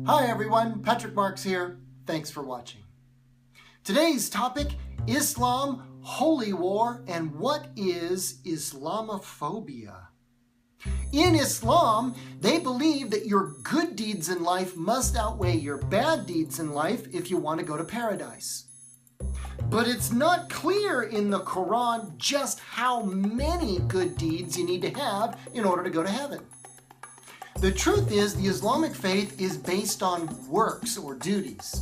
Hi everyone, Patrick Marks here. Thanks for watching. Today's topic, Islam, Holy War, and what is Islamophobia? In Islam, they believe that your good deeds in life must outweigh your bad deeds in life if you want to go to paradise. But it's not clear in the Qur'an just how many good deeds you need to have in order to go to heaven. The truth is, the Islamic faith is based on works or duties.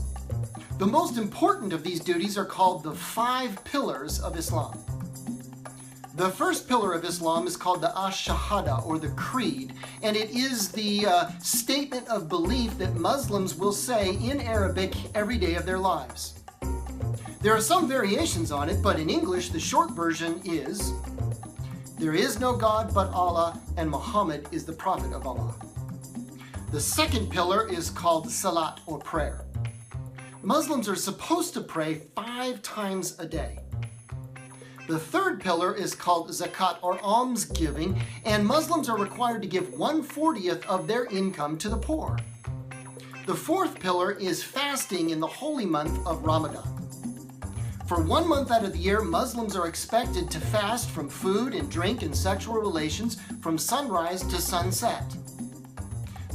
The most important of these duties are called the 5 pillars of Islam. The first pillar of Islam is called the Ash-Shahada, or the Creed, and it is the statement of belief that Muslims will say in Arabic every day of their lives. There are some variations on it, but in English the short version is, "There is no God but Allah, and Muhammad is the prophet of Allah." The second pillar is called Salat, or prayer. Muslims are supposed to pray 5 times a day. The third pillar is called Zakat, or almsgiving, and Muslims are required to give 1/40th of their income to the poor. The fourth pillar is fasting in the holy month of Ramadan. For 1 month out of the year, Muslims are expected to fast from food and drink and sexual relations from sunrise to sunset.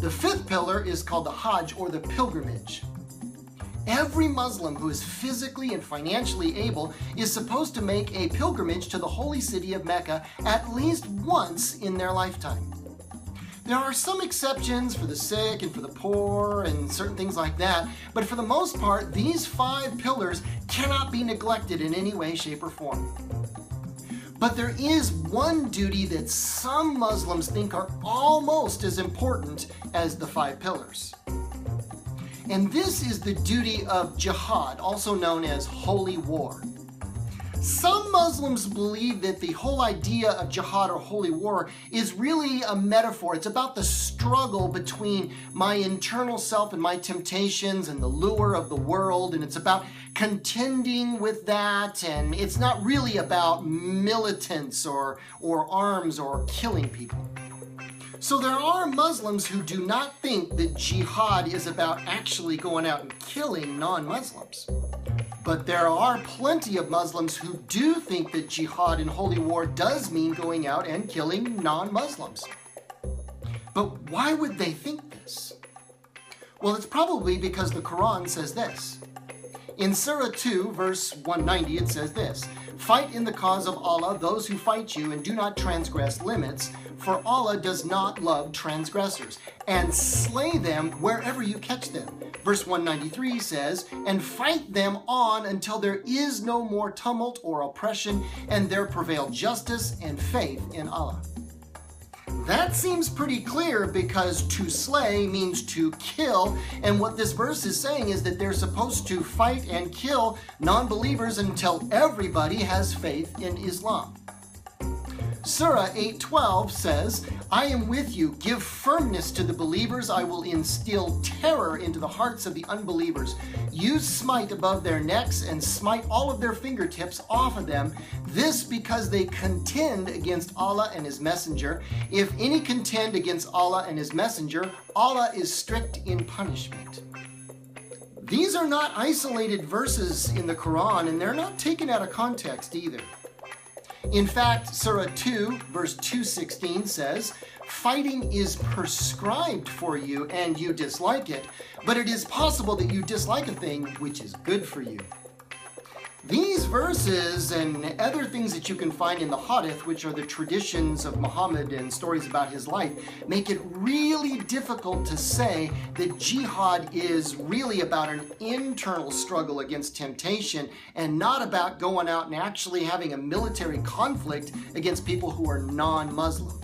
The fifth pillar is called the Hajj, or the pilgrimage. Every Muslim who is physically and financially able is supposed to make a pilgrimage to the holy city of Mecca at least once in their lifetime. There are some exceptions for the sick and for the poor and certain things like that, but for the most part, these 5 pillars cannot be neglected in any way, shape, or form. But there is one duty that some Muslims think are almost as important as the 5 pillars. And this is the duty of jihad, also known as holy war. Some Muslims believe that the whole idea of jihad, or holy war, is really a metaphor. It's about the struggle between my internal self and my temptations and the lure of the world, and it's about contending with that, and it's not really about militants or arms or killing people. So there are Muslims who do not think that jihad is about actually going out and killing non-Muslims. But there are plenty of Muslims who do think that jihad and holy war does mean going out and killing non-Muslims. But why would they think this? Well, it's probably because the Quran says this. In Surah 2, verse 190, it says this, "Fight in the cause of Allah those who fight you, and do not transgress limits, for Allah does not love transgressors, and slay them wherever you catch them." Verse 193 says, "And fight them on until there is no more tumult or oppression, and there prevail justice and faith in Allah." That seems pretty clear, because to slay means to kill, and what this verse is saying is that they're supposed to fight and kill non-believers until everybody has faith in Islam. Surah 8:12 says, "I am with you. Give firmness to the believers. I will instill terror into the hearts of the unbelievers. Use smite above their necks and smite all of their fingertips off of them. This because they contend against Allah and His Messenger. If any contend against Allah and His Messenger, Allah is strict in punishment." These are not isolated verses in the Quran, and they're not taken out of context either. In fact, Surah 2, verse 216 says, "Fighting is prescribed for you and you dislike it, but it is possible that you dislike a thing which is good for you." These verses and other things that you can find in the Hadith, which are the traditions of Muhammad and stories about his life, make it really difficult to say that jihad is really about an internal struggle against temptation and not about going out and actually having a military conflict against people who are non-Muslim.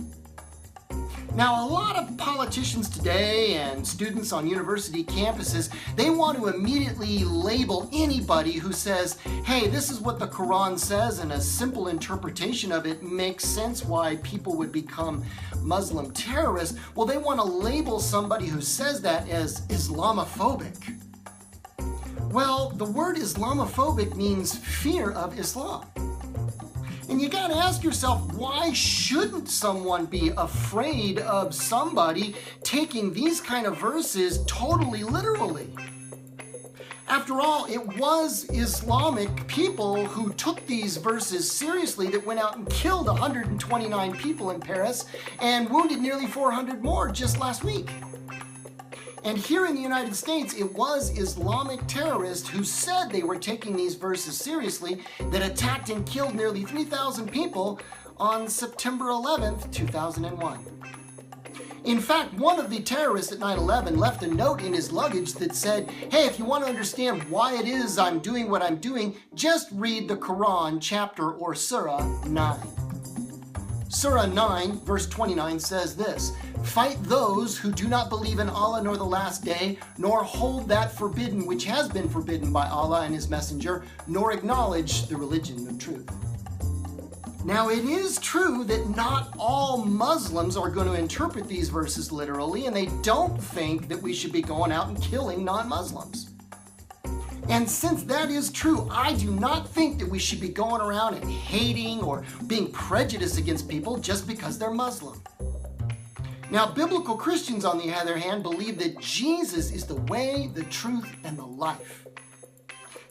Now, a lot of politicians today and students on university campuses, they want to immediately label anybody who says, "Hey, this is what the Quran says, and a simple interpretation of it makes sense why people would become Muslim terrorists." Well, they want to label somebody who says that as Islamophobic. Well, the word Islamophobic means fear of Islam. And you gotta ask yourself, why shouldn't someone be afraid of somebody taking these kind of verses totally literally? After all, it was Islamic people who took these verses seriously that went out and killed 129 people in Paris and wounded nearly 400 more just last week. And here in the United States, it was Islamic terrorists who said they were taking these verses seriously that attacked and killed nearly 3,000 people on September 11th, 2001. In fact, one of the terrorists at 9/11 left a note in his luggage that said, hey, if you want to understand why it is I'm doing what I'm doing, just read the Qur'an chapter or Surah 9. Surah 9, verse 29 says this, fight those who do not believe in Allah nor the last day, nor hold that forbidden which has been forbidden by Allah and His Messenger, nor acknowledge the religion of truth. Now, it is true that not all Muslims are going to interpret these verses literally, and they don't think that we should be going out and killing non-Muslims. And since that is true, I do not think that we should be going around and hating or being prejudiced against people just because they're Muslim. Now, biblical Christians, on the other hand, believe that Jesus is the way, the truth, and the life.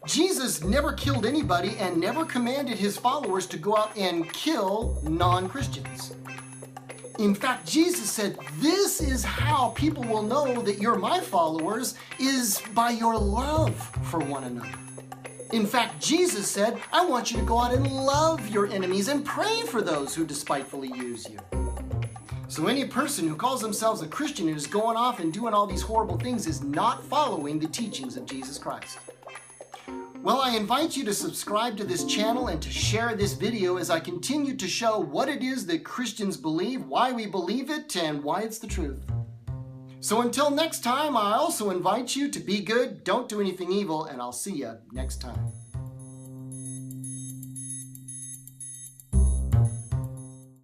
Jesus never killed anybody and never commanded His followers to go out and kill non-Christians. In fact, Jesus said, this is how people will know that you're my followers, is by your love for one another. In fact, Jesus said, I want you to go out and love your enemies and pray for those who despitefully use you. So any person who calls themselves a Christian and is going off and doing all these horrible things is not following the teachings of Jesus Christ. Well, I invite you to subscribe to this channel and to share this video as I continue to show what it is that Christians believe, why we believe it, and why it's the truth. So until next time, I also invite you to be good, don't do anything evil, and I'll see you next time.